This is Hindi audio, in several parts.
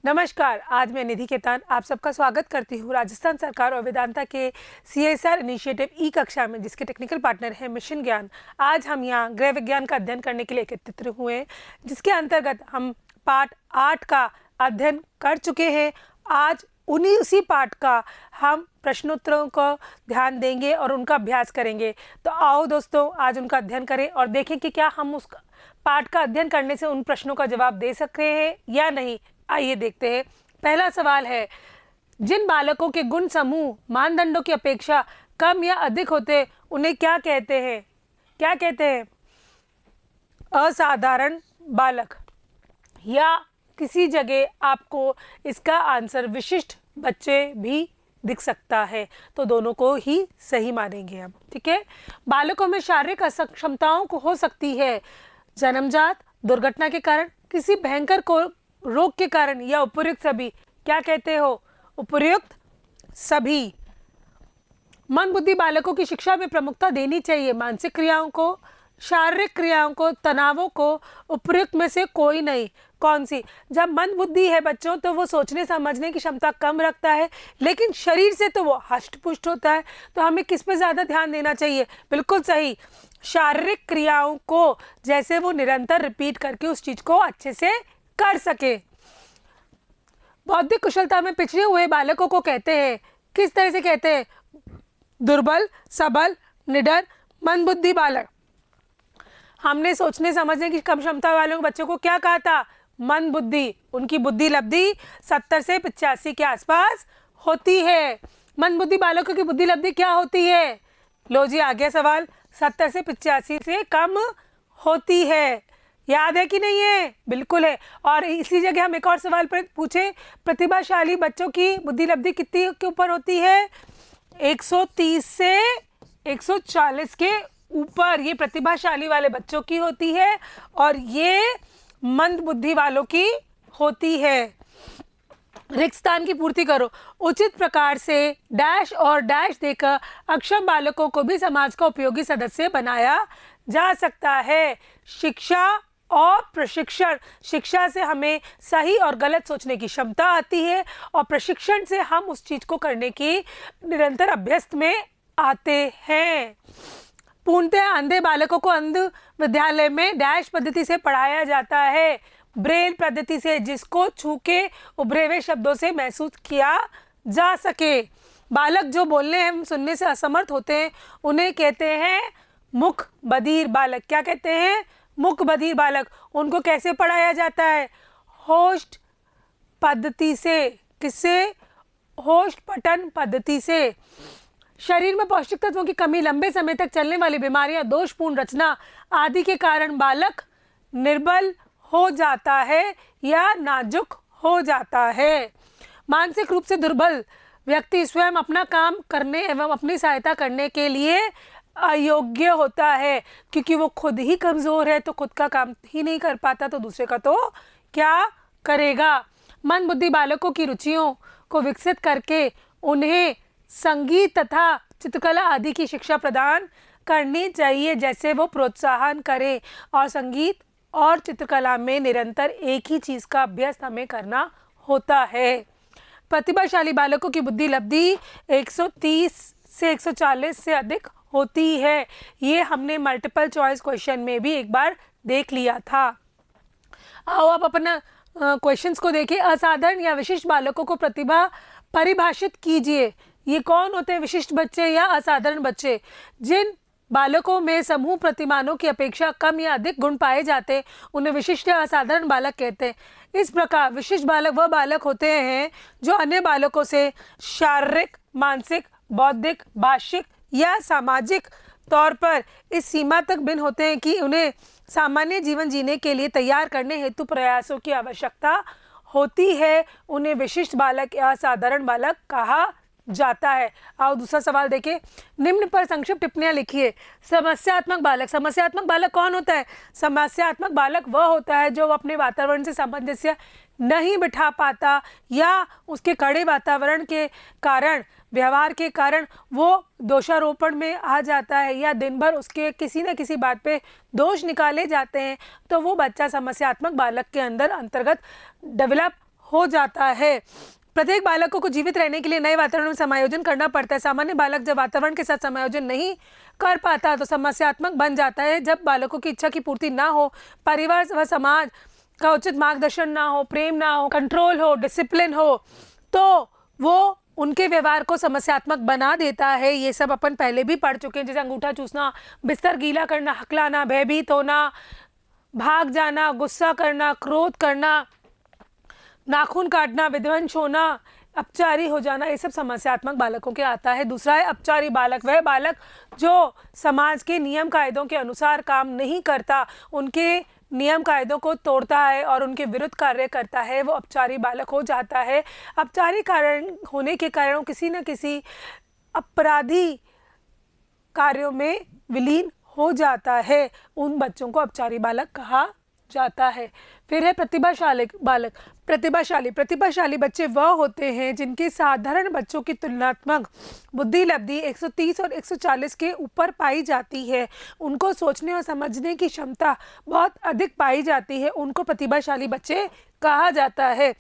नमस्कार, आज मैं निधि केतान आप सबका स्वागत करती हूँ राजस्थान सरकार और वेदांता के CSR इनिशिएटिव ई कक्षा में, जिसके टेक्निकल पार्टनर है मिशन ज्ञान। आज हम यहाँ गृह विज्ञान का अध्ययन करने के लिए एकत्रित हुए हैं, जिसके अंतर्गत हम पाठ 8 का अध्ययन कर चुके हैं। आज उसी पाठ का हम प्रश्नोत्तरों को ध्यान देंगे और उनका अभ्यास करेंगे। तो आओ दोस्तों, आज उनका अध्ययन करें और देखें कि क्या हम उस पाठ का अध्ययन करने से उन प्रश्नों का जवाब दे सकते हैं या नहीं। आइए देखते हैं। पहला सवाल है, जिन बालकों के गुण समूह मानदंडों की अपेक्षा कम या अधिक होते हैं उन्हें क्या कहते हैं? क्या कहते हैं? असाधारण बालक। या किसी जगह आपको इसका आंसर विशिष्ट बच्चे भी दिख सकता है, तो दोनों को ही सही मानेंगे हम। ठीक है। बालकों में शारीरिक अक्षमताओं को हो सकती है जन्मजात, दुर्घटना के कारण, किसी भयंकर को रोग के कारण या उपर्युक्त सभी। क्या कहते हो? उपर्युक्त सभी। मन बुद्धि बालकों की शिक्षा में प्रमुखता देनी चाहिए। मानसिक क्रियाओं को, शारीरिक क्रियाओं को, तनावों को, उपर्युक्त में से कोई नहीं। कौन सी? जब मन बुद्धि है बच्चों तो वो सोचने समझने की क्षमता कम रखता है, लेकिन शरीर से तो वो हष्ट पुष्ट होता है। तो हमें किस पे ज्यादा ध्यान देना चाहिए? बिल्कुल सही, शारीरिक क्रियाओं को, जैसे वो निरंतर रिपीट करके उस चीज को अच्छे से कर सके। बौद्धिक कुशलता में पिछड़े हुए बालकों को कहते हैं, किस तरह से कहते हैं? दुर्बल, सबल, निडर, मंदबुद्धि बालक। हमने सोचने समझने की कम क्षमता वाले बच्चों को क्या कहा था? मंदबुद्धि। उनकी बुद्धि लब्धि 70 से 85 के आसपास होती है। मंदबुद्धि बालकों की बुद्धि लब्धि क्या होती है? लो जी, आ गया सवाल। 70 से 85 से कम होती है। याद है कि नहीं है? बिल्कुल है। और इसी जगह हम एक और सवाल पर पूछे, प्रतिभाशाली बच्चों की बुद्धि लब्धि कितनी के ऊपर होती है? 130 से 140 के ऊपर ये प्रतिभाशाली वाले बच्चों की होती है और ये मंद बुद्धि वालों की होती है। रिक्त स्थान की पूर्ति करो। उचित प्रकार से डैश और डैश देकर अक्षम बालकों को भी समाज का उपयोगी सदस्य बनाया जा सकता है। शिक्षा और प्रशिक्षण। शिक्षा से हमें सही और गलत सोचने की क्षमता आती है और प्रशिक्षण से हम उस चीज को करने की निरंतर अभ्यस्त में आते हैं। पूर्णतः अंधे बालकों को अंध विद्यालय में डैश पद्धति से पढ़ाया जाता है, ब्रेल पद्धति से, जिसको छू के उभरे हुए शब्दों से महसूस किया जा सके। बालक जो बोलने एवं सुनने से असमर्थ होते हैं उन्हें कहते हैं मुख बधिर बालक। क्या कहते हैं? मुख बधिर बालक। उनको कैसे पढ़ाया जाता है? होस्ट पद्धति से। किससे? होस्ट पठन पद्धति से। शरीर में पौष्टिक तत्वों की कमी, लंबे समय तक चलने वाली बीमारियां, दोषपूर्ण रचना आदि के कारण बालक निर्बल हो जाता है या नाजुक हो जाता है। मानसिक रूप से दुर्बल व्यक्ति स्वयं अपना काम करने एवं अपनी सहायता करने के लिए अयोग्य होता है, क्योंकि वो खुद ही कमजोर है, तो खुद का काम ही नहीं कर पाता तो दूसरे का तो क्या करेगा। मंद बुद्धि बालकों की रुचियों को विकसित करके उन्हें संगीत तथा चित्रकला आदि की शिक्षा प्रदान करनी चाहिए, जैसे वो प्रोत्साहन करें। और संगीत और चित्रकला में निरंतर एक ही चीज का अभ्यास हमें करना होता है। प्रतिभाशाली बालकों की बुद्धि लब्धि 130 से 140 से अधिक होती है। ये हमने मल्टीपल चॉइस क्वेश्चन में भी एक बार देख लिया था। आओ आप अपना क्वेश्चंस को देखिए। असाधारण या विशिष्ट बालकों को प्रतिभा परिभाषित कीजिए। ये कौन होते हैं? विशिष्ट बच्चे या असाधारण बच्चे? जिन बालकों में समूह प्रतिमानों की अपेक्षा कम या अधिक गुण पाए जाते हैं उन्हें विशिष्ट या असाधारण बालक कहते हैं। इस प्रकार विशिष्ट बालक वह बालक होते हैं जो अन्य बालकों से शारीरिक, मानसिक, बौद्धिक, भाषिक या सामाजिक तौर पर इस सीमा तक भिन्न होते हैं कि उन्हें सामान्य जीवन जीने के लिए तैयार करने हेतु प्रयासों की आवश्यकता होती है। उन्हें विशिष्ट बालक या साधारण बालक कहा जाता है। आओ दूसरा सवाल देखें। निम्न पर संक्षिप्त टिप्पणियां लिखिए। समस्यात्मक बालक। समस्यात्मक बालक कौन होता है? समस्यात्मक बालक वह होता है जो अपने वातावरण से सामंजस्य नहीं बिठा पाता या उसके कड़े वातावरण के कारण, व्यवहार के कारण वो दोषारोपण में आ जाता है या दिन भर उसके किसी न किसी बात पे दोष निकाले जाते हैं, तो वो बच्चा समस्यात्मक बालक के अंदर अंतर्गत डेवलप हो जाता है। प्रत्येक बालकों को जीवित रहने के लिए नए वातावरण में समायोजन करना पड़ता है। सामान्य बालक जब वातावरण के साथ समायोजन नहीं कर पाता तो समस्यात्मक बन जाता है। जब बालकों की इच्छा की पूर्ति ना हो, परिवार व समाज का उचित मार्गदर्शन ना हो, प्रेम ना हो, कंट्रोल हो, डिसिप्लिन हो, तो वो उनके व्यवहार को समस्यात्मक बना देता है। ये सब अपन पहले भी पढ़ चुके हैं, जैसे अंगूठा चूसना, बिस्तर गीला करना, हकलाना, भयभीत होना, भाग जाना, गुस्सा करना, क्रोध करना, नाखून काटना, विध्वंस होना, अपचारी हो जाना, ये सब समस्यात्मक बालकों के आता है। दूसरा है अपचारी बालक, वह बालक जो समाज के नियम कायदों के अनुसार काम नहीं करता, उनके नियम कायदों को तोड़ता है और उनके विरुद्ध कार्य करता है, वो अपचारी बालक हो जाता है। अपचारी कारण होने के कारण किसी न किसी अपराधी कार्यों में विलीन हो जाता है। उन बच्चों को अपचारी बालक कहा जाता है। फिर है प्रतिभाशाली बालक। प्रतिभाशाली बच्चे वह होते हैं जिनकी साधारण बच्चों की तुलनात्मक बुद्धि लब्धि 130 और 140 के ऊपर पाई जाती है। उनको सोचने और समझने की क्षमता बहुत अधिक पाई जाती है। उनको प्रतिभाशाली बच्चे कहा जाता है।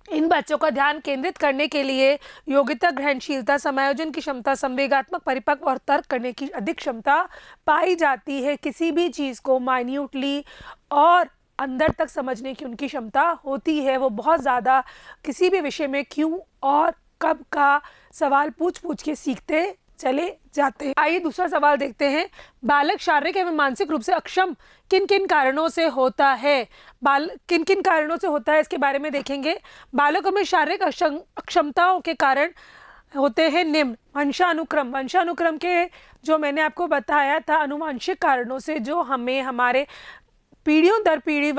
इन बच्चों का ध्यान केंद्रित करने के लिए योग्यता, ग्रहणशीलता, समायोजन की क्षमता, संवेगात्मक परिपक्व और तर्क करने की अधिक क्षमता पाई जाती है। किसी भी चीज़ को माइन्यूटली और अंदर तक समझने की उनकी क्षमता होती है। वो बहुत ज़्यादा किसी भी विषय में क्यों और कब का सवाल पूछ पूछ के सीखते चले जाते हैं। आइए दूसरा सवाल देखते हैं। बालक शारीरिक एवं मानसिक रूप से अक्षम किन किन कारणों से होता है? किन किन कारणों से होता है इसके बारे में देखेंगे। बालकों में शारीरिक अक्षमताओं के कारण होते हैं निम्न। वंशानुक्रम के जो मैंने आपको बताया था, अनुवांशिक कारणों से जो हमें हमारे पीढ़ियों दर पीढ़ी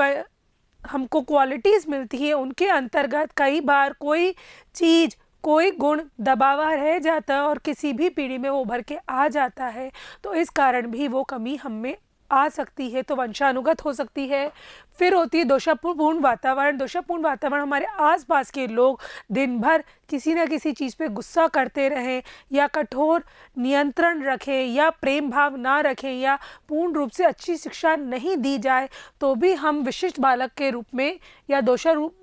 हमको क्वालिटीज़ मिलती है, उनके अंतर्गत कई बार कोई चीज़, कोई गुण दबावा रह जाता है और किसी भी पीढ़ी में वो उभर के आ जाता है, तो इस कारण भी वो कमी हम में आ सकती है, तो वंशानुगत हो सकती है। फिर होती है दोषापूर्ण वातावरण। दोषापूर्ण वातावरण, हमारे आसपास के लोग दिन भर किसी न किसी चीज़ पे गुस्सा करते रहें या कठोर नियंत्रण रखें या प्रेम भाव ना रखें या पूर्ण रूप से अच्छी शिक्षा नहीं दी जाए, तो भी हम विशिष्ट बालक के रूप में या दोषारूप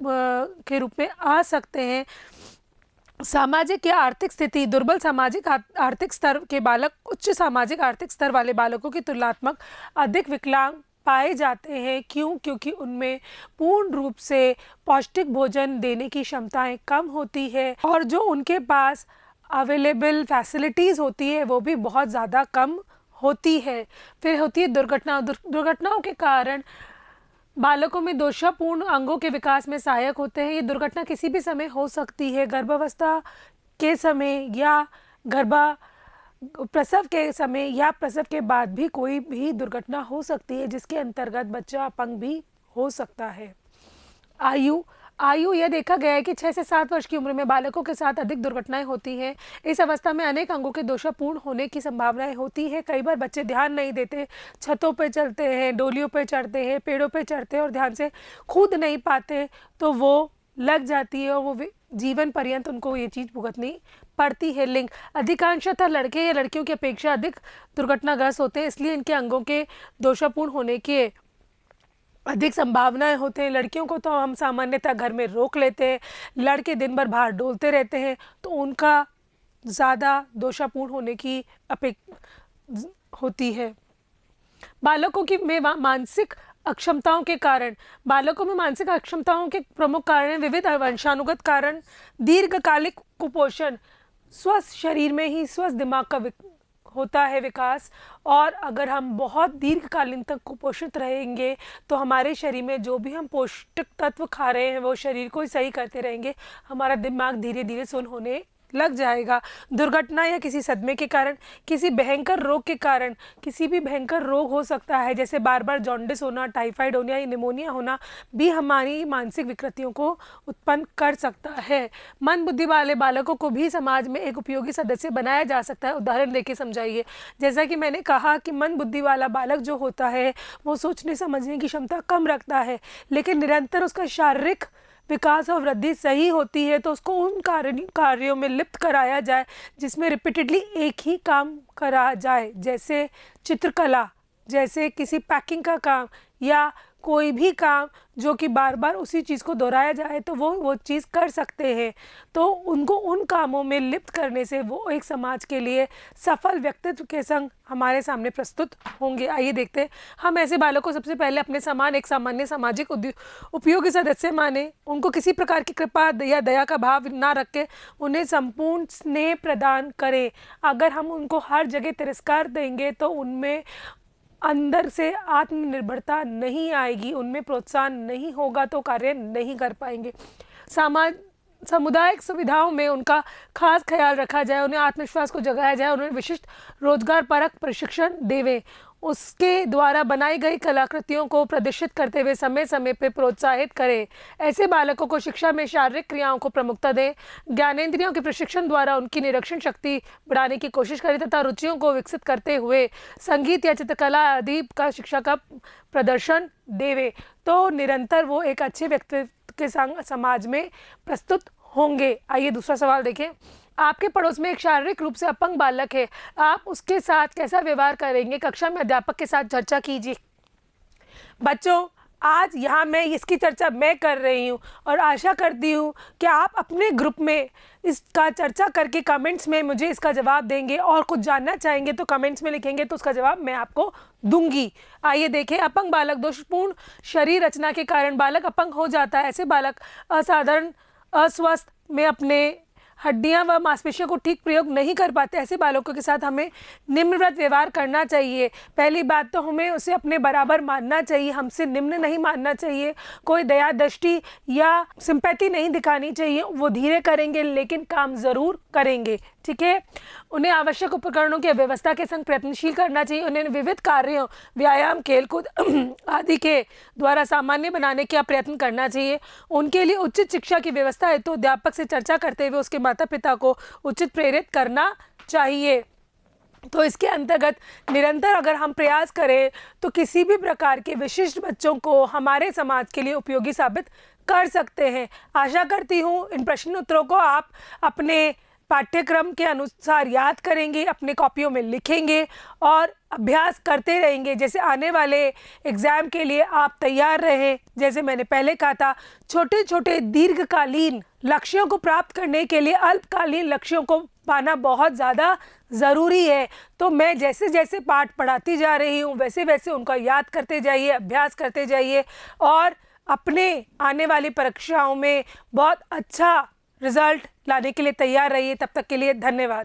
के रूप में आ सकते हैं। सामाजिक या आर्थिक स्थिति। दुर्बल सामाजिक आर्थिक स्तर के बालक उच्च सामाजिक आर्थिक स्तर वाले बालकों की तुलनात्मक अधिक विकलांग पाए जाते हैं। क्यों? क्योंकि उनमें पूर्ण रूप से पौष्टिक भोजन देने की क्षमताएं कम होती है और जो उनके पास अवेलेबल फैसिलिटीज़ होती है वो भी बहुत ज़्यादा कम होती है। फिर होती है दुर्घटनाओं के कारण बालकों में दोषापूर्ण अंगों के विकास में सहायक होते हैं। ये दुर्घटना किसी भी समय हो सकती है, गर्भावस्था के समय या प्रसव के समय या प्रसव के बाद भी कोई भी दुर्घटना हो सकती है, जिसके अंतर्गत बच्चा अपंग भी हो सकता है। आयु यह देखा गया है कि 6 से 7 वर्ष की उम्र में बालकों के साथ अधिक दुर्घटनाएं होती हैं। इस अवस्था में अनेक अंगों के दोषापूर्ण होने की संभावनाएं होती हैं। कई बार बच्चे ध्यान नहीं देते, छतों पर चलते हैं, डोलियों पर चढ़ते हैं, पेड़ों पर चढ़ते हैं और ध्यान से कूद नहीं पाते, तो वो लग जाती है और वो जीवन पर्यंत उनको ये चीज़ भुगतनी पड़ती है। लिंग। अधिकांशतः लड़के या लड़कियों की अपेक्षा अधिक दुर्घटनाग्रस्त होते हैं, इसलिए इनके अंगों के दोषापूर्ण होने के अधिक संभावनाएं होते हैं। लड़कियों को तो हम सामान्यतः घर में रोक लेते हैं, लड़के दिन भर बाहर डोलते रहते हैं, तो उनका ज़्यादा दोषापूर्ण होने की होती है। बालकों की में मानसिक अक्षमताओं के कारण। बालकों में मानसिक अक्षमताओं के प्रमुख कारण विविध वंशानुगत कारण, दीर्घकालिक कुपोषण, स्वस्थ शरीर में ही स्वस्थ दिमाग का होता है विकास, और अगर हम बहुत दीर्घकालीन तक कुपोषित रहेंगे तो हमारे शरीर में जो भी हम पौष्टिक तत्व खा रहे हैं वो शरीर को ही सही करते रहेंगे, हमारा दिमाग धीरे धीरे सुन्न होने लग जाएगा। दुर्घटना या किसी सदमे के कारण, किसी भयंकर रोग के कारण, किसी भी भयंकर रोग हो सकता है जैसे बार बार जॉन्डिस होना, टाइफाइड होना या निमोनिया होना भी हमारी मानसिक विकृतियों को उत्पन्न कर सकता है। मंद बुद्धि वाले बालकों को भी समाज में एक उपयोगी सदस्य बनाया जा सकता है। उदाहरण देके समझाइए। जैसा कि मैंने कहा कि मंद बुद्धि वाला बालक जो होता है वो सोचने समझने की क्षमता कम रखता है, लेकिन निरंतर उसका शारीरिक विकास और वृद्धि सही होती है, तो उसको उन कार्यों में लिप्त कराया जाए जिसमें रिपीटेडली एक ही काम करा जाए, जैसे चित्रकला, जैसे किसी पैकिंग का काम या कोई भी काम जो कि बार बार उसी चीज़ को दोहराया जाए तो वो चीज़ कर सकते हैं। तो उनको उन कामों में लिप्त करने से वो एक समाज के लिए सफल व्यक्तित्व के संग हमारे सामने प्रस्तुत होंगे। आइए देखते हैं। हम ऐसे बालकों को सबसे पहले अपने समान एक सामान्य सामाजिक उपयोगी सदस्य माने, उनको किसी प्रकार की कृपा या दया का भाव ना रख के उन्हें संपूर्ण स्नेह प्रदान करें। अगर हम उनको हर जगह तिरस्कार देंगे तो उनमें अंदर से आत्मनिर्भरता नहीं आएगी, उनमें प्रोत्साहन नहीं होगा तो कार्य नहीं कर पाएंगे। सामुदायिक सुविधाओं में उनका खास ख्याल रखा जाए, उन्हें आत्मविश्वास को जगाया जाए, उन्हें विशिष्ट रोजगार परक प्रशिक्षण देवें, उसके द्वारा बनाई गई कलाकृतियों को प्रदर्शित करते हुए समय समय पर प्रोत्साहित करें। ऐसे बालकों को शिक्षा में शारीरिक क्रियाओं को प्रमुखता दें, ज्ञानेंद्रियों के प्रशिक्षण द्वारा उनकी निरीक्षण शक्ति बढ़ाने की कोशिश करें तथा रुचियों को विकसित करते हुए संगीत या चित्रकला आदि का शिक्षा का प्रदर्शन देवे। तो निरंतर वो एक अच्छे व्यक्तित्व के संग समाज में प्रस्तुत होंगे। आइए दूसरा सवाल देखें। आपके पड़ोस में एक शारीरिक रूप से अपंग बालक है, आप उसके साथ कैसा व्यवहार करेंगे? कक्षा में अध्यापक के साथ चर्चा कीजिए। बच्चों, आज यहाँ मैं इसकी चर्चा मैं कर रही हूँ और आशा करती हूँ कि आप अपने ग्रुप में इसका चर्चा करके कमेंट्स में मुझे इसका जवाब देंगे, और कुछ जानना चाहेंगे तो कमेंट्स में लिखेंगे तो उसका जवाब मैं आपको दूंगी। आइए देखें। अपंग बालक दोषपूर्ण शरीर रचना के कारण बालक अपंग हो जाता है। ऐसे बालक असाधारण अस्वस्थ में अपने हड्डियां व मांसपेशियों को ठीक प्रयोग नहीं कर पाते। ऐसे बालकों के साथ हमें निम्नवत व्यवहार करना चाहिए। पहली बात तो हमें उसे अपने बराबर मानना चाहिए, हमसे निम्न नहीं मानना चाहिए। कोई दया दृष्टि या सिंपैथी नहीं दिखानी चाहिए। वो धीरे करेंगे लेकिन काम ज़रूर करेंगे, ठीक है। उन्हें आवश्यक उपकरणों की व्यवस्था के संग प्रयत्नशील करना चाहिए। उन्हें विविध कार्यों, व्यायाम, खेलकूद आदि के द्वारा सामान्य बनाने का प्रयत्न करना चाहिए। उनके लिए उचित शिक्षा की व्यवस्था है तो अध्यापक से चर्चा करते हुए उसके माता पिता को उचित प्रेरित करना चाहिए। तो इसके अंतर्गत निरंतर अगर हम प्रयास करें तो किसी भी प्रकार के विशिष्ट बच्चों को हमारे समाज के लिए उपयोगी साबित कर सकते हैं। आशा करती हूँ इन प्रश्न उत्तरों को आप अपने पाठ्यक्रम के अनुसार याद करेंगे, अपने कॉपियों में लिखेंगे और अभ्यास करते रहेंगे। जैसे आने वाले एग्ज़ाम के लिए आप तैयार रहें। जैसे मैंने पहले कहा था, छोटे छोटे दीर्घकालीन लक्ष्यों को प्राप्त करने के लिए अल्पकालीन लक्ष्यों को पाना बहुत ज़्यादा ज़रूरी है। तो मैं जैसे जैसे पाठ पढ़ाती जा रही हूँ वैसे वैसे उनका याद करते जाइए, अभ्यास करते जाइए और अपने आने वाली परीक्षाओं में बहुत अच्छा रिजल्ट लाने के लिए तैयार रहिए। तब तक के लिए धन्यवाद।